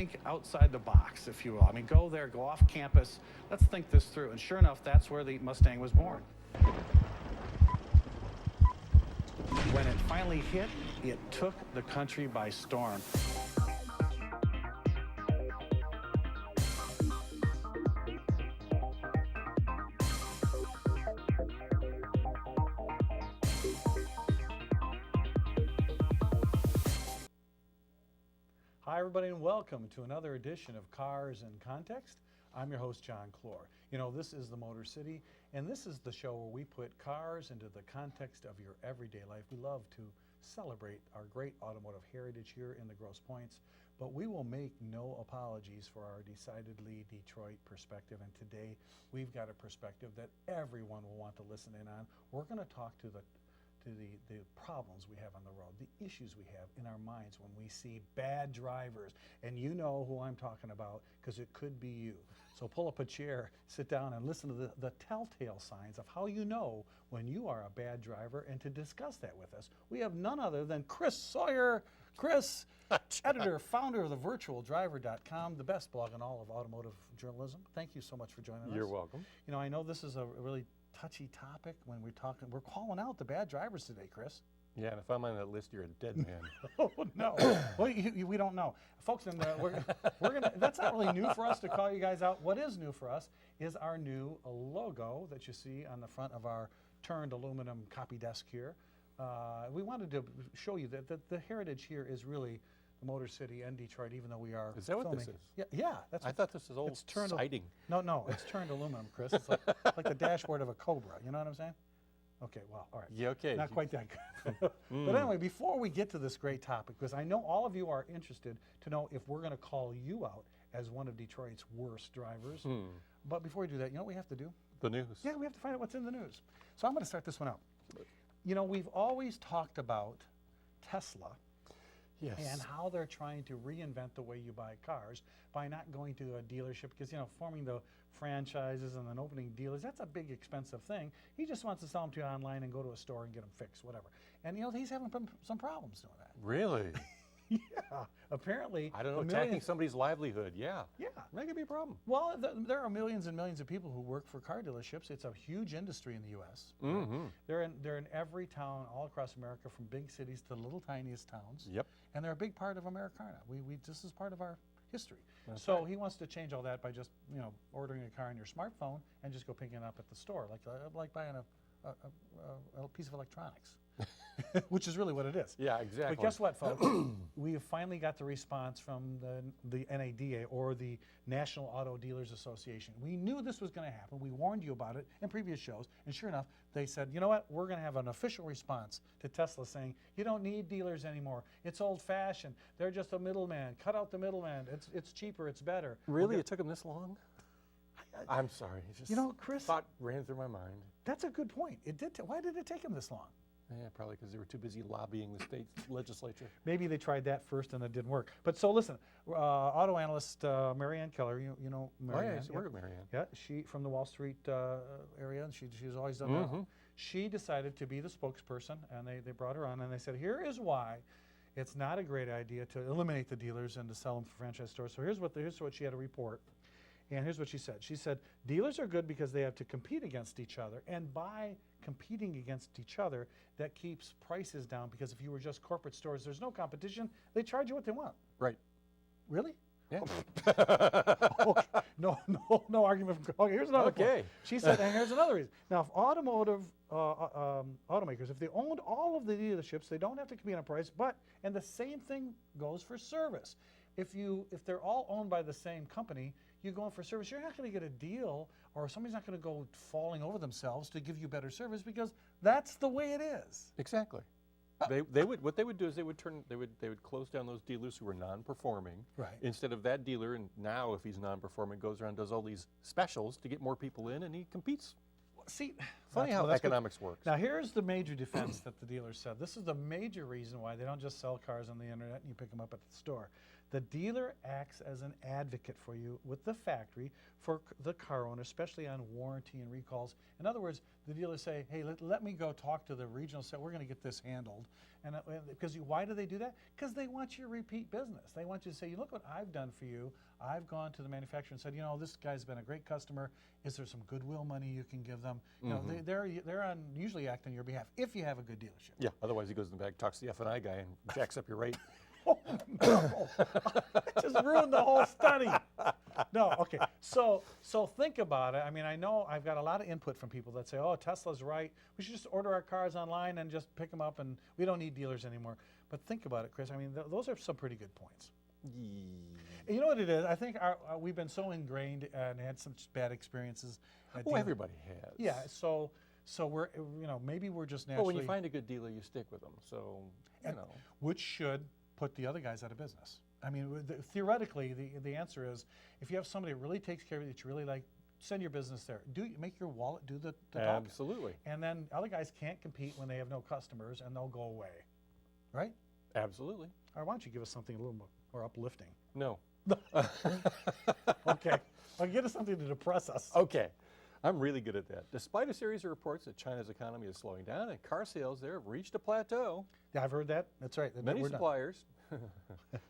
think outside the box, if you will. I mean, go there, go off campus. Let's think this through. And sure enough, that's where the Mustang was born. When it finally hit, it took the country by storm. Hi, everybody, and welcome to another edition of Cars in Context. I'm your host, John Clor. You know, this is the Motor City, and this is the show where we put cars into the context of your everyday life. We love to celebrate our great automotive heritage here in the Grosse Pointes, but we will make no apologies for our decidedly Detroit perspective. And today, we've got a perspective that everyone will want to listen in on. We're going to talk to the problems we have on the road, the issues we have in our minds when we see bad drivers. And you know who I'm talking about, because it could be you. So pull up a chair, sit down, and listen to the telltale signs of how you know when you are a bad driver. And to discuss that with us, we have none other than Chris Sawyer. Chris, editor, founder of thevirtualdriver.com, the best blog in all of automotive journalism. Thank you so much for joining us. You're welcome. You know, I know this is a really touchy topic when we're calling out the bad drivers today, Chris. Yeah, and if I'm on that list, you're a dead man. Oh, no. Well, we don't know. Folks, we're gonna, that's not really new for us to call you guys out. What is new for us is our new logo that you see on the front of our turned aluminum copy desk here. We wanted to show you that the heritage here is really the Motor City and Detroit, even though we are Is that filming. what this is? Yeah. I thought this was old siding. No, it's turned aluminum, Chris. It's like the dashboard of a Cobra. You know what I'm saying? Okay, well, all right. Yeah, okay. Not quite that good. But anyway, before we get to this great topic, because I know all of you are interested to know if we're going to call you out as one of Detroit's worst drivers. But before we do that, you know what we have to do? The news. Yeah, we have to find out what's in the news. So I'm going to start this one out. You know, we've always talked about Tesla. Yes. And how they're trying to reinvent the way you buy cars by not going to a dealership, because, you know, forming the franchises and then opening dealers, that's a big expensive thing. He just wants to sell them to you online and go to a store and get them fixed, whatever. And, you know, he's having some problems doing that. Really? Yeah. Apparently. I don't know, attacking somebody's livelihood. Yeah. Yeah. That could be a problem. Well, there are millions and millions of people who work for car dealerships. It's a huge industry in the U.S. Mm-hmm. They're in every town all across America, from big cities to the little tiniest towns. Yep. And they're a big part of Americana. This is part of our history. That's so right. He wants to change all that by just, you know, ordering a car on your smartphone and just go picking it up at the store, like buying a piece of electronics. Which is really what it is. Yeah, exactly. But guess what, folks? We have finally got the response from the NADA, or the National Auto Dealers Association. We knew this was going to happen. We warned you about it in previous shows. And sure enough, they said, you know what? We're going to have an official response to Tesla saying, you don't need dealers anymore. It's old-fashioned. They're just a middleman. Cut out the middleman. It's cheaper. It's better. Really? It took them this long? I'm sorry. It just, you know, Chris, thought ran through my mind. That's a good point. It did. Why did it take them this long? Yeah, probably because they were too busy lobbying the state legislature. Maybe they tried that first and it didn't work. But so listen, auto analyst Marianne Keller, you know Marianne. Oh, yeah, I used to work with Marianne. Yeah, she from the Wall Street area, and she's always done that. She decided to be the spokesperson, and they brought her on, and they said, here is why it's not a great idea to eliminate the dealers and to sell them for franchise stores. So here's what she had to report. And here's what she said. She said, dealers are good because they have to compete against each other. And by competing against each other, that keeps prices down, because if you were just corporate stores, there's no competition. They charge you what they want. Right. Really? Yeah. Okay. No argument. Okay, here's another point. She said, and here's another reason. Now, if automotive automakers, if they owned all of the dealerships, they don't have to compete on price, and the same thing goes for service. If they're all owned by the same company, you go in for service, you're not going to get a deal, or somebody's not going to go falling over themselves to give you better service, because that's the way it is. Exactly. What they would do is they would close down those dealers who were non-performing. Right. Instead of that dealer, and now if he's non-performing, goes around and does all these specials to get more people in, and he competes. See, funny how economics works. Now here's the major defense that the dealers said. This is the major reason why they don't just sell cars on the internet and you pick them up at the store. The dealer acts as an advocate for you with the factory for the car owner, especially on warranty and recalls. In other words, the dealers say, hey, let me go talk to the regional sale. We're going to get this handled. And because why do they do that? Because they want you to repeat business. They want you to say, look what I've done for you. I've gone to the manufacturer and said, this guy's been a great customer. Is there some goodwill money you can give them? You know, they're on usually act on your behalf if you have a good dealership. Yeah, otherwise he goes in the back, talks to the F&I guy and jacks up your rate. Oh, no. That just ruined the whole study. No, okay. So think about it. I mean, I know I've got a lot of input from people that say, oh, Tesla's right. We should just order our cars online and just pick them up, and we don't need dealers anymore. But think about it, Chris. I mean, those are some pretty good points. You know what it is? I think we've been so ingrained and had such bad experiences. Well, everybody has. Yeah, so we're, maybe we're just naturally. Well, when you find a good dealer, you stick with them. So, Which should put the other guys out of business. I mean, theoretically, the answer is, if you have somebody that really takes care of you, that you really like, send your business there. Make your wallet do the talking. Absolutely. And then other guys can't compete when they have no customers, and they'll go away, right? Absolutely. Or why don't you give us something a little more uplifting? No. Okay. Well, get us something to depress us. Okay. I'm really good at that. Despite a series of reports that China's economy is slowing down and car sales there have reached a plateau, Yeah, I've heard that. That's right. many We're done. suppliers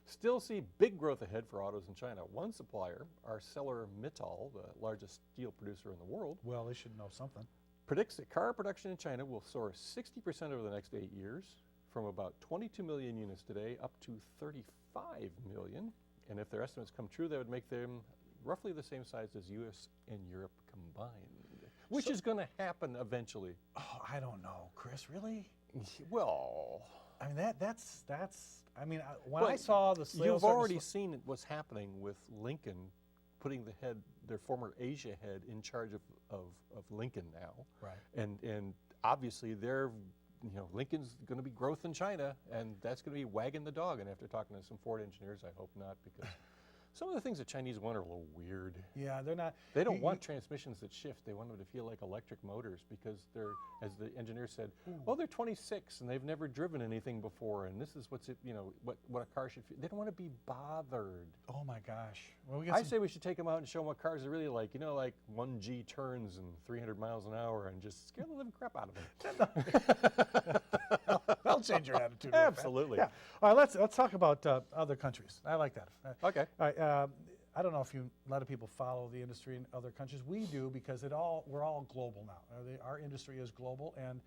still see big growth ahead for autos in China. One supplier, ArcelorMittal, the largest steel producer in the world, Well, they should know something. predicts that car production in China will soar 60% over the next 8 years, from about 22 million units today up to 35 million. And if their estimates come true, that would make them roughly the same size as US and Europe combined, which is going to happen eventually. Oh, I don't know, Chris. Really? Well, I mean, that's. I mean, when I saw the sales, you've already seen what's happening with Lincoln putting their former Asia head in charge of Lincoln now. Right. And obviously Lincoln's going to be growth in China, and that's going to be wagging the dog. And after talking to some Ford engineers, I hope not, because some of the things the Chinese want are a little weird. Yeah, they're not. They don't want transmissions that shift. They want them to feel like electric motors, because they're, as the engineer said, well, they're 26 and they've never driven anything before, and this is what a car should feel. They don't want to be bothered. Oh my gosh. Well, I say we should take them out and show them what cars are really like. Like 1G turns and 300 miles an hour, and just scare the living crap out of them. That'll change your attitude. real fast. Absolutely. Yeah. All right. Let's talk about other countries. I like that. Okay. All right. I don't know if a lot of people follow the industry in other countries. We do, because we're all global now. Our industry is global, and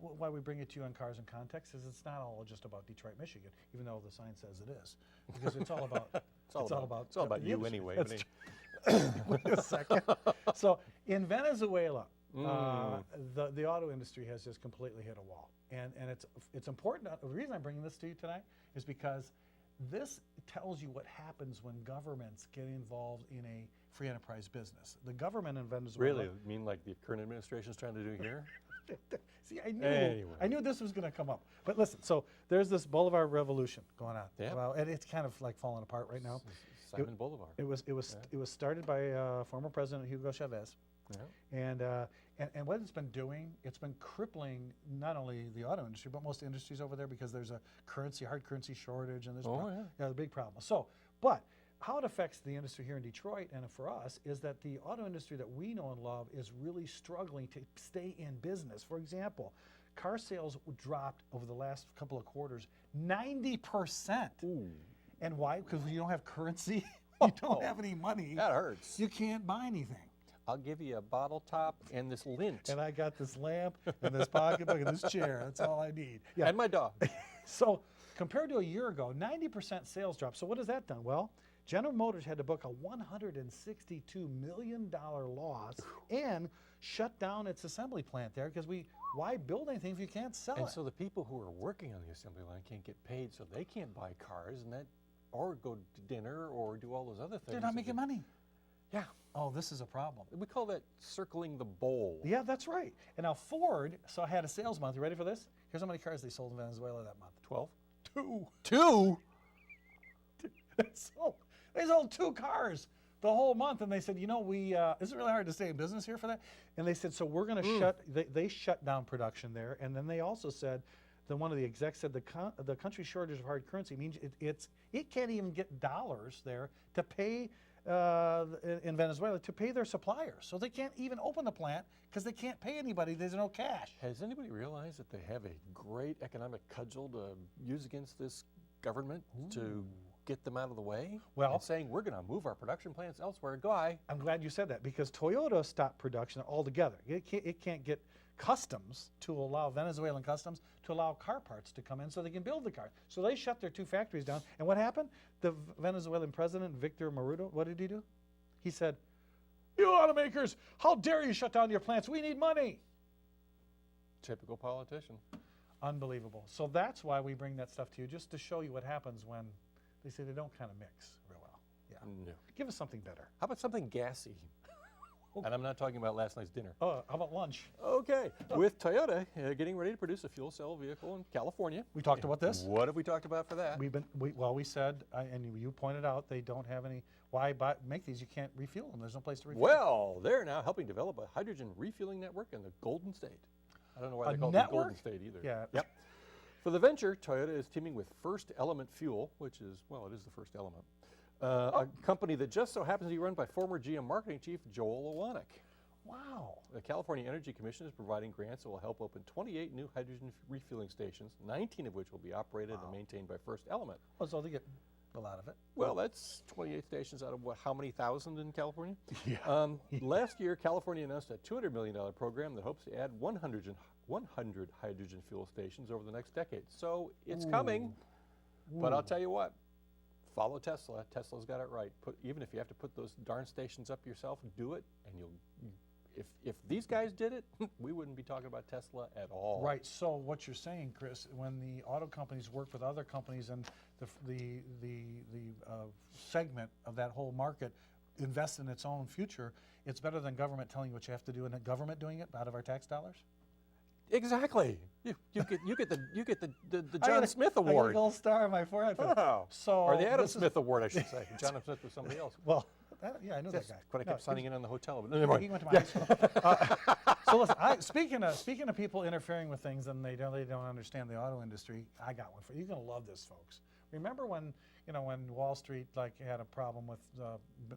why we bring it to you on Cars and Context is it's not all just about Detroit, Michigan, even though the sign says it is, because it's all about It's all about the you industry. anyway. That's Wait a second. So in Venezuela, the auto industry has just completely hit a wall, and it's important. The reason I'm bringing this to you tonight is because this tells you what happens when governments get involved in a free enterprise business. The government in Venezuela. Really? You mean like the current administration is trying to do here? See, I knew Anyway. this was going to come up. But listen, so there's this Boulevard Revolution going on. Yeah. Well, and it's kind of like falling apart right now. Simon Boulevard. It was started by former President Hugo Chavez. Yeah. And what it's been doing, it's been crippling not only the auto industry, but most industries over there, because there's a hard currency shortage, and there's the big problem. So, but how it affects the industry here in Detroit and for us is that the auto industry that we know and love is really struggling to stay in business. For example, car sales dropped over the last couple of quarters 90%. Ooh. And why? Because you don't have currency, you don't have any money. That hurts. You can't buy anything. I'll give you a bottle top and this lint. And I got this lamp and this pocketbook and this chair. That's all I need. Yeah. And my dog. So compared to a year ago, 90% sales drop. So what has that done? Well, General Motors had to book a $162 million loss and shut down its assembly plant there, because why build anything if you can't sell And it? so the people who are working on the assembly line can't get paid, so they can't buy cars or go to dinner or do all those other things. They're not making money. Yeah. Oh, this is a problem. We call that circling the bowl. Yeah, that's right. And now Ford had a sales month. You ready for this? Here's how many cars they sold in Venezuela that month. 12. 2. 2? They sold 2 cars the whole month, and they said, it's really hard to stay in business here for that. And they said, so we're going to they shut down production there. And then they also said one of the execs said the country's shortage of hard currency means it can't even get dollars there to pay in Venezuela to pay their suppliers. So they can't even open the plant because they can't pay anybody. There's no cash. Has anybody realized that they have a great economic cudgel to use against this government to get them out of the way? Well, and saying we're going to move our production plants elsewhere. Goodbye. I'm glad you said that because Toyota stopped production altogether. It can't get customs to allow Venezuelan customs to allow car parts to come in so they can build the car. So they shut their 2 factories down. And what happened? The Venezuelan president, Victor Marudo, what did he do? He said, "You automakers, how dare you shut down your plants? We need money." Typical politician. Unbelievable. So that's why we bring that stuff to you, just to show you what happens when they say they don't kind of mix real well. Yeah. No. Give us something better. How about something gassy? And I'm not talking about last night's dinner. Oh, how about lunch? Okay, with Toyota getting ready to produce a fuel cell vehicle in California. We talked about this. What have we talked about for that? We said, and you pointed out, they don't have any. Why make these? You can't refuel them. There's no place to refuel. Well, they're now helping develop a hydrogen refueling network in the Golden State. I don't know why they call it the Golden State either. Yeah. Yep. For the venture, Toyota is teaming with First Element Fuel, which is, well, it is the first element, a company that just so happens to be run by former GM marketing chief Joel Owonick. Wow. The California Energy Commission is providing grants that will help open 28 new hydrogen refueling stations, 19 of which will be operated and maintained by First Element. Well, so they get a lot of it. Well, that's 28 stations out of what, how many thousand in California? Yeah. Last year, California announced a $200 million program that hopes to add 100 hydrogen fuel stations over the next decade. So it's coming, but I'll tell you what, follow Tesla. Tesla's got it right. Even if you have to put those darn stations up yourself, do it, and if these guys did it, we wouldn't be talking about Tesla at all. Right. So what you're saying, Chris, when the auto companies work with other companies and the segment of that whole market invests in its own future, it's better than government telling you what you have to do and the government doing it out of our tax dollars. Exactly. You get the John Smith Award. I get a gold star on my forehead. Oh. So Or the Adam Smith Award, I should say. John Smith was somebody else. Well, yeah, I knew that guy. But I kept signing in on the hotel. But Yeah, he went to my high school. So listen, speaking of people interfering with things and they don't understand the auto industry, I got one for you. You're going to love this, folks. Remember when Wall Street had a problem with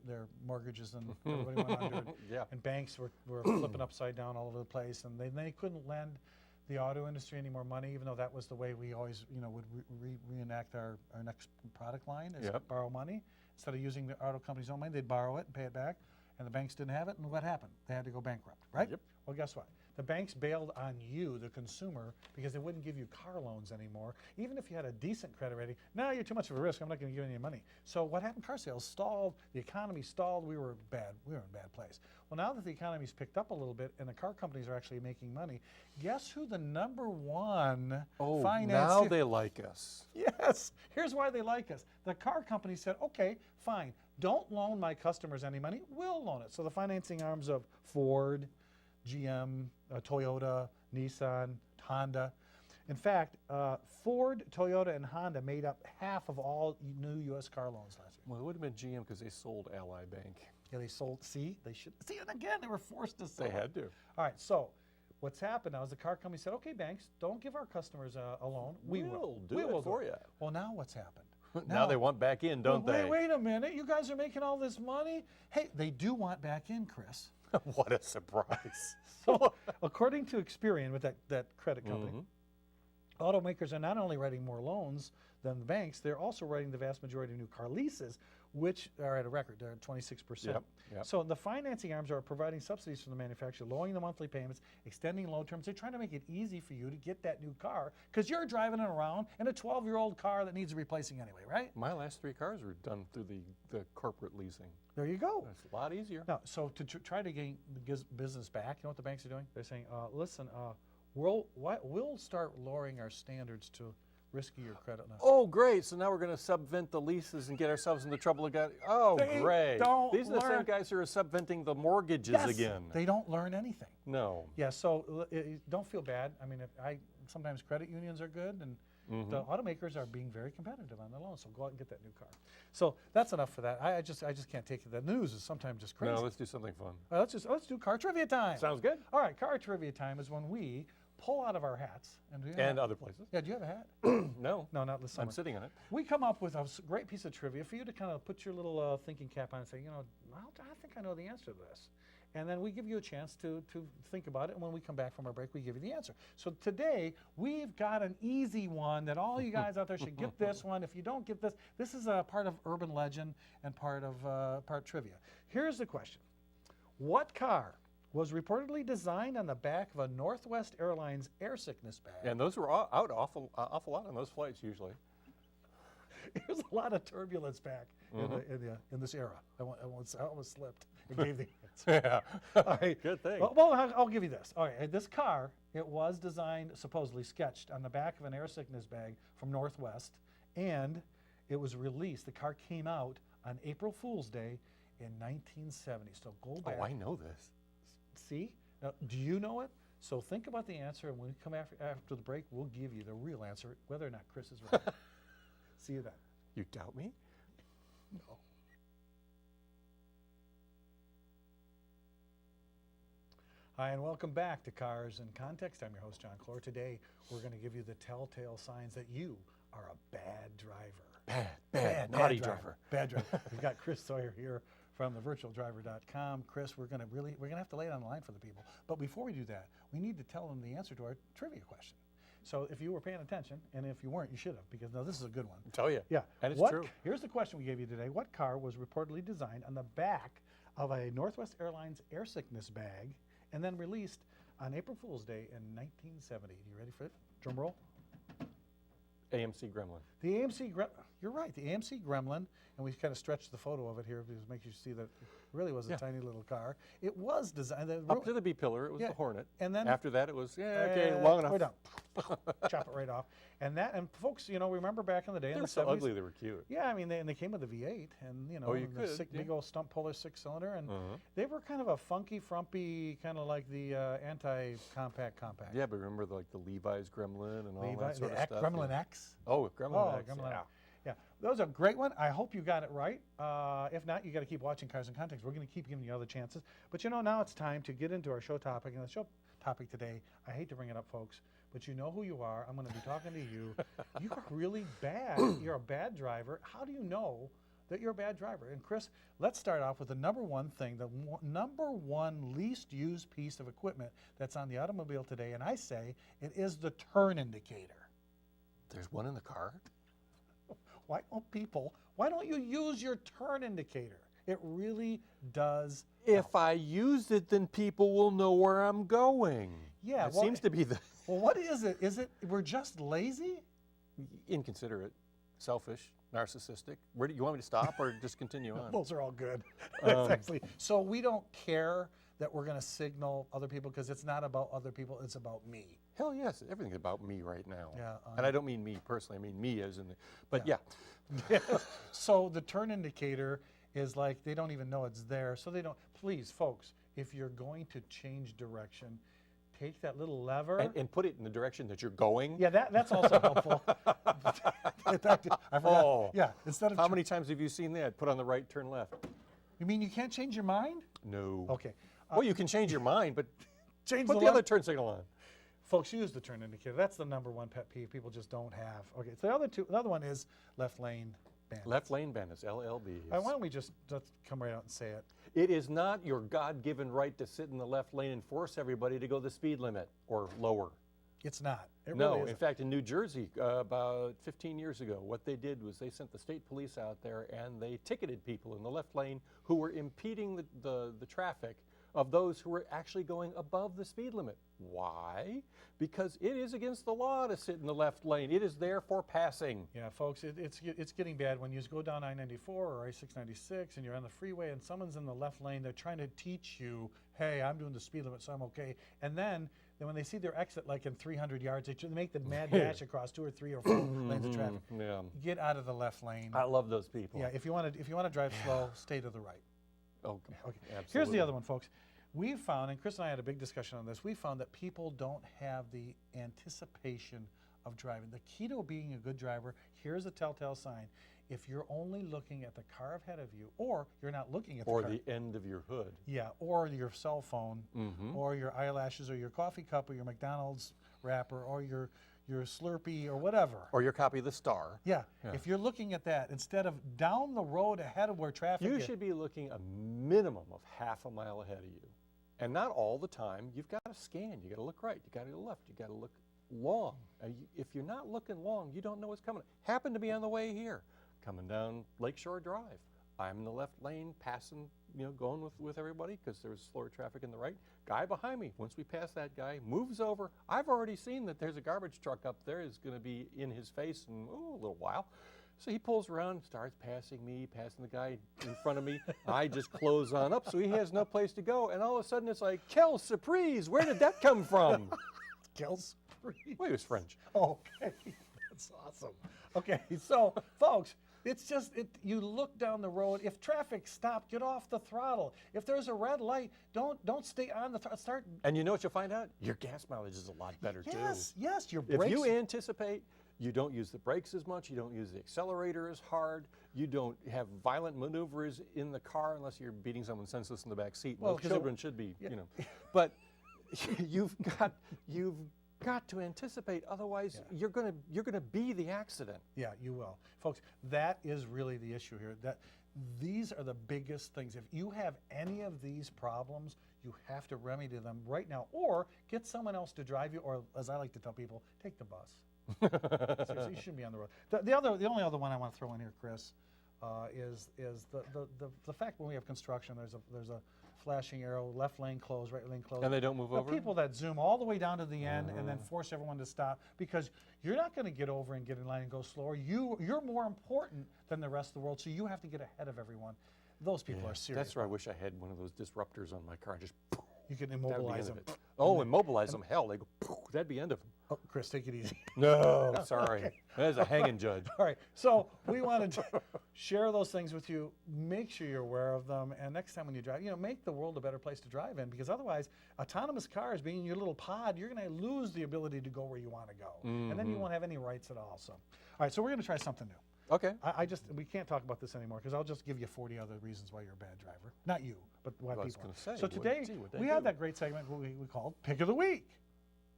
their mortgages and everybody went under, Yeah. and banks were flipping upside down all over the place, and they couldn't lend the auto industry any more money, even though that was the way we always would reenact our next product line is borrow money. Instead of using the auto company's own money, they'd borrow it and pay it back, and the banks didn't have it, and what happened? They had to go bankrupt, right? Yep. Well, guess what? The banks bailed on you, the consumer, because they wouldn't give you car loans anymore. Even if you had a decent credit rating, no, you're too much of a risk. I'm not going to give you any money. So what happened? Car sales stalled. The economy stalled. We were in a bad place. Well, now that the economy's picked up a little bit and the car companies are actually making money, guess who the #1 financier? Now they like us. Yes. Here's why they like us. The car company said, okay, fine. Don't loan my customers any money. We'll loan it. So the financing arms of Ford, GM, Toyota, Nissan, Honda. In fact, Ford, Toyota, and Honda made up half of all new U.S. car loans last year. Well, it would have been GM because they sold Ally Bank. Yeah, they sold. See, and again, they were forced to sell. They had to. All right, so what's happened now is the car company said, okay, banks, don't give our customers a loan. We will do it for you. Well, now what's happened? Now they want back in, don't they? Wait a minute. You guys are making all this money. Hey, they do want back in, Chris. What a surprise. So, according to Experian, with that credit company, automakers are not only writing more loans than the banks, they're also writing the vast majority of new car leases, which are at a record. They're at 26%. Yep. So the financing arms are providing subsidies from the manufacturer, lowering the monthly payments, extending loan terms. They're trying to make it easy for you to get that new car because you're driving it around in a 12-year-old car that needs replacing anyway, right? My last 3 cars were done through the corporate leasing. There you go. It's a lot easier. Now, so to try to gain the business back, you know what the banks are doing? They're saying, listen, we'll start lowering our standards to riskier credit now. Oh, great. So now we're going to subvent the leases and get ourselves into trouble again. Oh, great. These are the same guys who are subventing the mortgages again. They don't learn anything. No. Yeah, so don't feel bad. I mean, sometimes credit unions are good, and the automakers are being very competitive on the loans, so go out and get that new car. So that's enough for that. I just can't take it. The news is sometimes just crazy. No, let's do something fun. Let's do car trivia time. Sounds good. All right, car trivia time is when we pull out of our hats. And, And other places. yeah, do you have a hat? No, No, not this summer. I'm sitting on it. We come up with a great piece of trivia for you to kind of put your little thinking cap on and say, I think I know the answer to this. And then we give you a chance to think about it, and when we come back from our break, we give you the answer. So today, we've got an easy one that all you guys out there should get this one. If you don't get this, this is a part of urban legend and part trivia. Here's the question. What car was reportedly designed on the back of a Northwest Airlines air sickness bag? And those were out awful lot on those flights usually. There's a lot of turbulence back in this era. I almost slipped and gave the answer. Yeah. All right. Good thing. Well, I'll give you this. All right, this car, it was designed, supposedly sketched on the back of an air sickness bag from Northwest, and it was released. The car came out on April Fool's Day in 1970. So go back. Oh, I know this. See? Now, do you know it? So think about the answer, and when we come after the break, we'll give you the real answer, whether or not Chris is right. See you then. You doubt me? No. Hi, and welcome back to Cars in Context. I'm your host, John Clor. Today, we're going to give you the telltale signs that you are a bad driver. Bad, naughty driver. Bad driver. We've got Chris Sawyer here from thevirtualdriver.com. Chris, we're gonna have to lay it on the line for the people. But before we do that, we need to tell them the answer to our trivia question. So if you were paying attention, and if you weren't, you should have, because now this is a good one. I'll tell you. Yeah. And it's What true. Here's the question we gave you today. What car was reportedly designed on the back of a Northwest Airlines air sickness bag and then released on April Fool's Day in 1970? You ready for it? Drum roll. AMC Gremlin. The AMC, you're right, the AMC Gremlin, and we kind of stretched the photo of it here to make you see that it really was a tiny little car. It was designed. Up to the B-pillar, it was the Hornet. And then after that, it was, okay, long enough. We're done. Chop it right off. And folks, remember back in the day in They the were so 70s. ugly, they were cute. Yeah, I mean, they came with a V8, and Oh, you the could, yeah. big old stump puller 6-cylinder, and they were kind of a funky, frumpy, kind of like the anti-compact. Yeah, but remember the Levi's Gremlin and all that sort of stuff? Gremlin yeah. X. Oh, Gremlin X. Gremlin Yeah. X. Yeah, that was a great one. I hope you got it right. If not, you got to keep watching Cars in Context. We're going to keep giving you other chances. But now it's time to get into our show topic. And the show topic today, I hate to bring it up, folks, but you know who you are. I'm going to be talking to you. You are really bad. You're a bad driver. How do you know that you're a bad driver? And Chris, let's start off with the number one thing, the number one least used piece of equipment that's on the automobile today. And I say it is the turn indicator. There's one in the car? Why don't you use your turn indicator? It really does If I use it, then people will know where I'm going. Yeah, It seems to be the Well, what is it? Is it we're just lazy? inconsiderate, selfish, narcissistic. Where do you want me to stop or just continue on? Those are all good. That's actually, so we don't care that we're going to signal other people because it's not about other people, it's about me. Hell yes, everything's about me right now. Yeah, and I don't mean me personally, I mean me as in the, but yeah. So the turn indicator is like they don't even know it's there. So they don't, please folks, if you're going to change direction, take that little lever. And put it in the direction that you're going. Yeah, that's also helpful. I forgot. Oh. Yeah, instead of How many times have you seen that? Put on the right, turn left. You mean you can't change your mind? No. Okay. Well, you can change your mind, but Change put the the left. other turn signal on. Folks, use the turn indicator. That's the number one pet peeve people just don't have. Okay, so the other one is left lane bandits. Left lane bandits, LLBs. Why don't we just come right out and say it? It is not your God-given right to sit in the left lane and force everybody to go the speed limit or lower. It's not. It No, really in isn't. fact, in New Jersey, about 15 years ago, what they did was they sent the state police out there and they ticketed people in the left lane who were impeding the traffic of those who were actually going above the speed limit. Why? Because it is against the law to sit in the left lane. It is there for passing. Yeah, folks, it's getting bad when you go down I-94 or I-696 and you're on the freeway and someone's in the left lane. They're trying to teach you, hey, I'm doing the speed limit, so I'm okay. And then when they see their exit like in 300 yards, they make the mad dash across 2 or 3 or 4 lanes of traffic. Yeah. Get out of the left lane. I love those people. Yeah, if you want to drive slow, stay to the right. Oh, Okay. absolutely. Here's the other one, folks. We found, and Chris and I had a big discussion on this, we found that people don't have the anticipation of driving. The key to being a good driver, here's a telltale sign. If you're only looking at the car ahead of you, or you're not looking at the Or car. the end of your hood. Yeah, or your cell phone, or your eyelashes, or your coffee cup, or your McDonald's wrapper or your Slurpee or whatever. Or your copy of the Star. Yeah. Yeah. If you're looking at that instead of down the road ahead of where traffic You is. should be looking a minimum of half a mile ahead of you. And not all the time. You've got to scan. You got to look right. You got to go left. You got to look long. If you're not looking long, you don't know what's coming. Happened to be on the way here, coming down Lakeshore Drive. I'm in the left lane, passing, going with everybody because there was slower traffic in the right. Guy behind me, once we pass that guy, moves over. I've already seen that there's a garbage truck up there. Is going to be in his face in a little while. So he pulls around, starts passing me, passing the guy in front of me. I just close on up, so he has no place to go. And all of a sudden, it's like, quelle surprise! Where did that come from? Kills. Well, he was French. Okay, that's awesome. Okay, so folks, it's just you look down the road. If traffic stopped, get off the throttle. If there's a red light, don't stay on the throttle. Start. And you know what you'll find out? Your gas mileage is a lot better too. Yes, your brakes. If you anticipate, you don't use the brakes as much, you don't use the accelerator as hard, you don't have violent maneuvers in the car unless you're beating someone senseless in the back seat. Well, Well, children should be, But you've got to anticipate, otherwise you're gonna be the accident. Yeah, you will. Folks, that is really the issue here. That these are the biggest things. If you have any of these problems, you have to remedy them right now, or get someone else to drive you, or as I like to tell people, take the bus. Seriously, you shouldn't be on the road. The only other one I want to throw in here, Chris, is the fact when we have construction, there's a flashing arrow, left lane closed, right lane closed. And they don't move over? People that zoom all the way down to the end and then force everyone to stop, because you're not going to get over and get in line and go slower. You're more important than the rest of the world, so you have to get ahead of everyone. Those people are serious. That's where I wish I had one of those disruptors on my car. Just You can that'd be the immobilize end them. of it. Oh, immobilize them. Hell, they go. That'd be end of them. Oh, Chris, take it easy. No, sorry. That is a hanging judge. All right, so we wanted to share those things with you. Make sure you're aware of them, and next time when you drive, make the world a better place to drive in, because otherwise, autonomous cars being in your little pod, you're going to lose the ability to go where you want to go, and then you won't have any rights at all. So, all right, so we're going to try something new. Okay. We can't talk about this anymore because I'll just give you 40 other reasons why you're a bad driver. Not you, but why I was people. gonna say, So today what they we do. have that great segment we called Pick of the Week,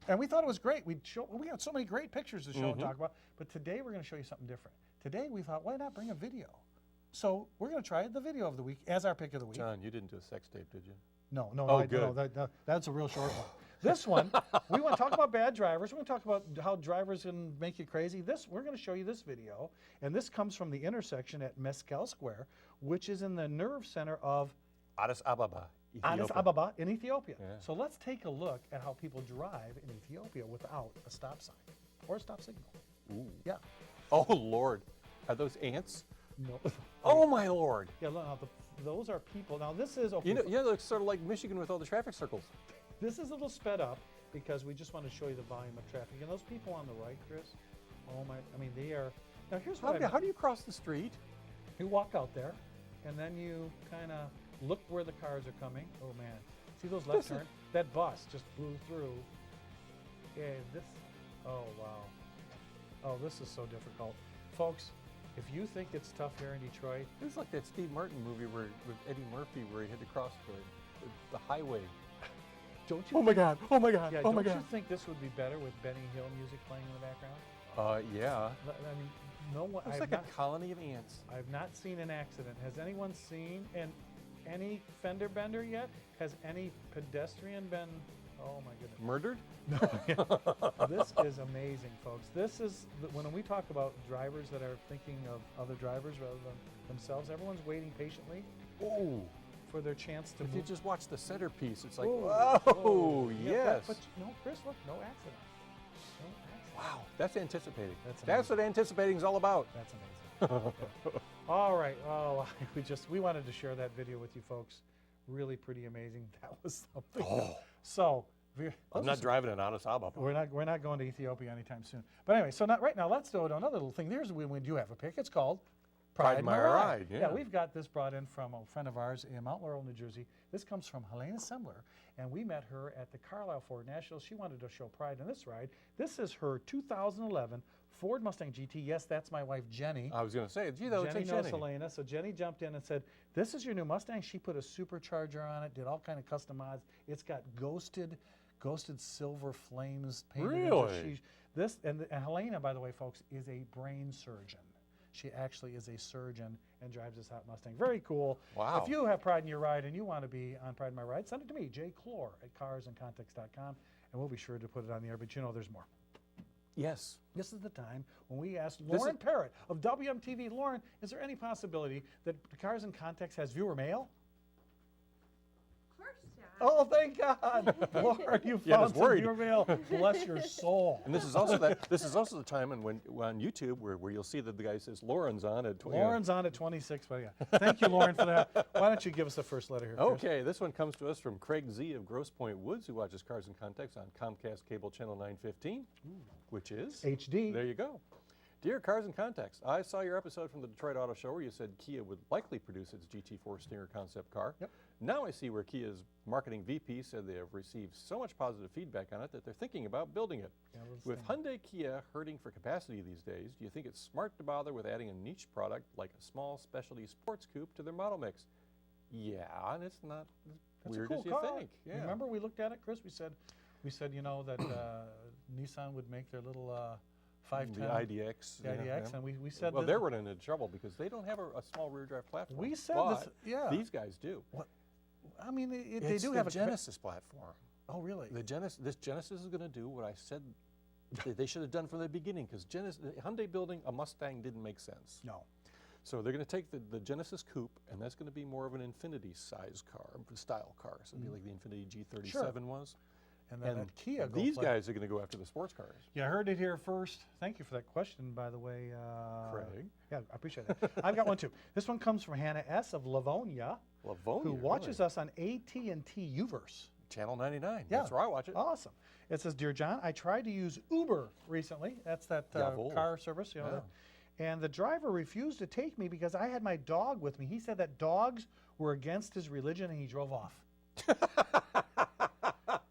and we thought it was great. We had so many great pictures to show and talk about, but today we're going to show you something different. Today we thought, why not bring a video? So we're going to try the video of the week as our Pick of the Week. John, you didn't do a sex tape, did you? No, Oh, good. that's a real short one. This one, we want to talk about bad drivers. We're going to talk about how drivers can make you crazy. We're going to show you this video, and this comes from the intersection at Mescal Square, which is in the nerve center of Addis Ababa, Addis Ethiopia. Ababa in Ethiopia. Yeah. So let's take a look at how people drive in Ethiopia without a stop sign or a stop signal. Ooh. Yeah. Oh, Lord. Are those ants? No. Oh, my Lord. Yeah, look, now those are people. Now this is okay. Yeah, it's sort of like Michigan with all the traffic circles. This is a little sped up because we just want to show you the volume of traffic. And those people on the right, Chris, oh my, I mean, they are, now here's what How do you cross the street? You walk out there, and then you kind of look where the cars are coming. Oh man, see those left turns? That bus just blew through. Yeah, oh wow. Oh, this is so difficult. Folks, if you think it's tough here in Detroit, It's like that Steve Martin movie with Eddie Murphy where he had to cross the highway. don't you? Oh my God! Oh my God! Yeah, oh my don't God! you think this would be better with Benny Hill music playing in the background? Yeah. I mean, no one. It's like a colony of ants. I've not seen an accident. Has anyone seen any fender bender yet? Has any pedestrian been? Oh my goodness. Murdered? This is amazing, folks. This is when we talk about drivers that are thinking of other drivers rather than themselves. Everyone's waiting patiently Oh. for their chance to If move. you just watch the centerpiece, it's like, Whoa, whoa, whoa. Yeah, yes. but no, Chris, look, no accident. No accident. Wow, that's anticipating. That's That's what anticipating is all about. That's amazing. Okay. All right. Oh, we wanted to share that video with you folks. Really pretty amazing. That was something. Oh. So I'm not driving an Addis Ababa. we're not going to Ethiopia anytime soon. But anyway, so right now let's do another little thing. Here's when we do have a pick. It's called Pride in My Ride. Yeah. We've got this brought in from a friend of ours in Mount Laurel, New Jersey. This comes from Helena Sembler, and we met her at the Carlisle Ford National. She wanted to show pride in this ride. This is her 2011 Ford Mustang GT. Yes, that's my wife, Jenny. I was going to say, gee, that would Jenny take knows Jenny. Helena, so Jenny jumped in and said, "This is your new Mustang." She put a supercharger on it, did all kind of custom mods. It's got ghosted ghosted silver flames painted into Really? this, and Helena, by the way, folks, is a brain surgeon. She actually is a surgeon and drives this hot Mustang. Very cool. Wow. If you have pride in your ride and you want to be on Pride in My Ride, send it to me, Jay Clor at carsandcontext.com, and we'll be sure to put it on the air, but you know there's more. Yes. This is the time when we asked Lauren Parrott of WMTV. Lauren, is there any possibility that Cars in Context has viewer mail? Of course, John. Oh, thank God. Lauren, you Yeah, I found was some worried. viewer mail. Bless your soul. And this is also this is also the time when on YouTube where you'll see that the guy says Lauren's on at 20. Lauren's on at 26. But yeah. Thank you, Lauren, for that. Why don't you give us the first letter here, Chris? Okay, this one comes to us from Craig Z of Grosse Pointe Woods, who watches Cars in Context on Comcast Cable Channel 915, which is HD. There you go. Dear Cars in Context, I saw your episode from the Detroit Auto Show where you said Kia would likely produce its GT4 Stinger concept car. Yep. Now I see where Kia's marketing VP said they have received so much positive feedback on it that they're thinking about building it. Yeah, let's With see. Hyundai Kia hurting for capacity these days, do you think it's smart to bother with adding a niche product like a small specialty sports coupe to their model mix? Yeah, and it's not as That's weird a cool as you car. think. Yeah. Remember we looked at it, Chris? We said you know that Nissan would make their little 510. The IDX. The IDX, and we said well, that they're running into trouble because they don't have a small rear drive platform. We said but this, yeah. These guys do. What? I mean, they It's do the have a Genesis platform. Oh, really? This Genesis is going to do what I said they should have done from the beginning, because Hyundai building a Mustang didn't make sense. No. So they're going to take the Genesis Coupe, and that's going to be more of an Infiniti size car, style car. So it'll be like the Infiniti G37 Sure. was. And then at Kia, these guys are going to go after the sports cars. Yeah, I heard it here first. Thank you for that question, by the way. Craig. Yeah, I appreciate that. I've got one too. This one comes from Hannah S. of Livonia, Livonia, who watches really? us on AT&T Uverse. Channel 99. Yeah. That's where I watch it. Awesome. It says, Dear John, I tried to use Uber recently. That's that Jawohl. car service, you know. And the driver refused to take me because I had my dog with me. He said that dogs were against his religion and he drove off.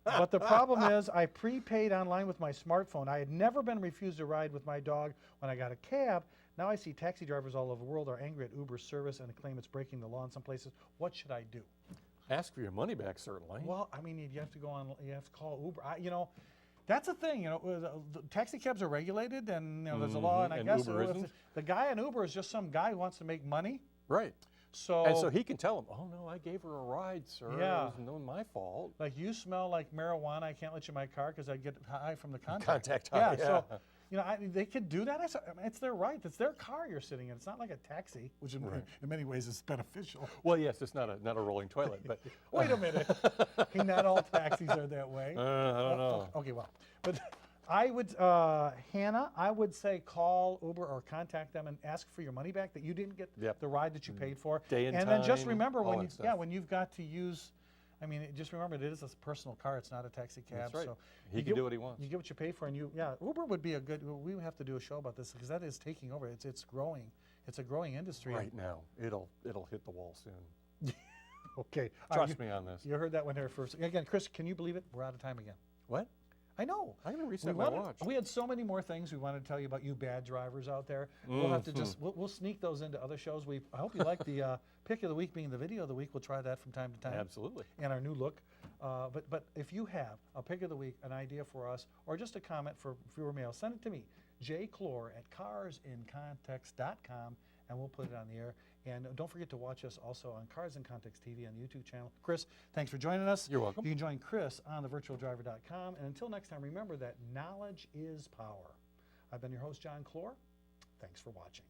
But the problem is I prepaid online with my smartphone. I had never been refused a ride with my dog when I got a cab. Now I see taxi drivers all over the world are angry at Uber's service and claim it's breaking the law in some places. What should I do? Ask for your money back, certainly. Well, I mean, you have to go on. You have to call Uber. You know, that's a thing. You know, the taxi cabs are regulated, and you know, there's a law. And I and guess Uber if isn't? the guy in Uber is just some guy who wants to make money. Right. So And so he can tell him, oh, no, I gave her a ride, sir. Yeah. It was no my fault. like, you smell like marijuana. I can't let you in my car because I get high from the contact. Contact high, Yeah. yeah. So, you know, they could do that. I mean, it's their right. It's their car you're sitting in. It's not like a taxi, which in many ways is beneficial. Well, yes, it's not a rolling toilet, but Wait a minute. Hey, not all taxis are that way. I don't know. Okay, well, but I would, Hannah, I would say call Uber or contact them and ask for your money back that you didn't get Yep. the ride that you paid for. Day and then just time, remember all when that you, stuff. when you've got to use, I mean, just remember it is a personal car. It's not a taxi cab. That's right. So He you can get- do what he wants. You get what you pay for, and Uber would be a good. We would have to do a show about this because that is taking over. It's growing. It's a growing industry. Right now, it'll hit the wall soon. Okay. Trust me on this. You heard that one here first. Again, Chris, can you believe it? We're out of time again. What? I know. I'm going to reset my watch. We had so many more things we wanted to tell you about you bad drivers out there. We'll have to just we'll sneak those into other shows. I hope you like the pick of the week being the video of the week. We'll try that from time to time. Absolutely. And our new look. But if you have a pick of the week, an idea for us, or just a comment for viewer mail, send it to me, jclor at carsincontext.com, and we'll put it on the air. And don't forget to watch us also on Cars in Context TV on the YouTube channel. Chris, thanks for joining us. You're welcome. You can join Chris on thevirtualdriver.com. And until next time, remember that knowledge is power. I've been your host, John Clor. Thanks for watching.